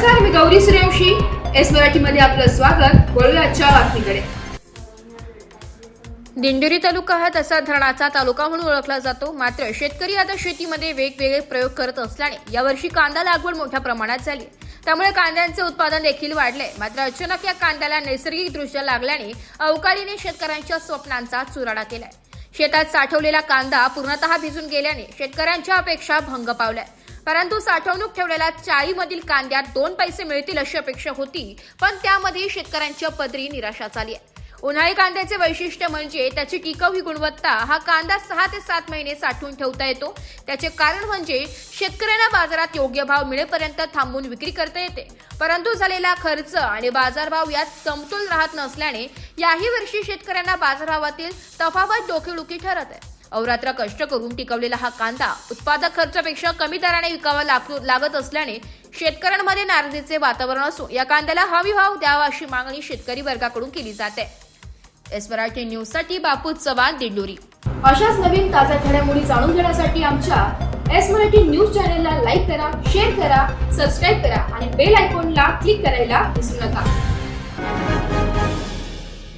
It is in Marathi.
नमस्कार, मी गौरी सूर्यवंशी. एस मराठीमध्ये आपलं स्वागत. वळूया आजच्या बातमीकडे. दिंडोरी तालुका हा तसा धरणाचा तालुका म्हणून ओळखला जातो. मात्र शेतकरी आता शेतीमध्ये वेगवेगळे प्रयोग करत असल्याने यावर्षी कांदा लागवड मोठ्या प्रमाणात झाली. त्यामुळे कांद्याचे उत्पादन देखील वाढले. मात्र अचानक या कांद्याला नैसर्गिकदृष्ट्या लागल्याने अवकाळीने शेतकऱ्यांच्या स्वप्नांचा चुराडा केलाय. शेतात साठवलेला कांदा पूर्णतः भिजून गेल्याने शेतकऱ्यांच्या अपेक्षा भंग पावल्या. परंतु साठवणूक ठेवलेल्या चाळीमधील कांद्यात 2 पैसे मिळतील अशी अपेक्षा होती, पण त्यामध्ये शेतकऱ्यांच्या पदरी निराशाच आली आहे. उन्हाळी कांद्याचे वैशिष्ट्य म्हणजे त्याची टिकाऊ ही गुणवत्ता. हा कांदा 6 ते 7 महिने साठवून ठेवता येतो. त्याचे कारण म्हणजे शेतकऱ्यांना बाजारात योग्य भाव मिळेपर्यंत थांबून विक्री करता येते. परंतु झालेला खर्च आणि बाजारभाव यात समतोल राहत नसल्याने याही वर्षी शेतकऱ्यांना बाजारभावातील तफावत डोकेदुखी ठरत आहे. अवरात्र कष्ट करून टिकवलेला हा कांदा उत्पादक खर्चापेक्षा कमी दराने विकावा लागत असल्याने शेतकऱ्यांमध्ये नाराजीचे वातावरण असून या कांद्याला हमी भाव द्यावा अशी मागणी शेतकरी वर्गाकडून केली जाते. एस मराठी न्यूजसाठी बापू चव्हाण, दिंडोरी. अशाच नवीन ताज्या घडामोडी जाणून घेण्यासाठी आमच्या एस मराठी न्यूज चॅनेलला लाईक करा, शेअर करा, सबस्क्राईब करा आणि बेल आयकॉनला क्लिक करायला विसरू नका.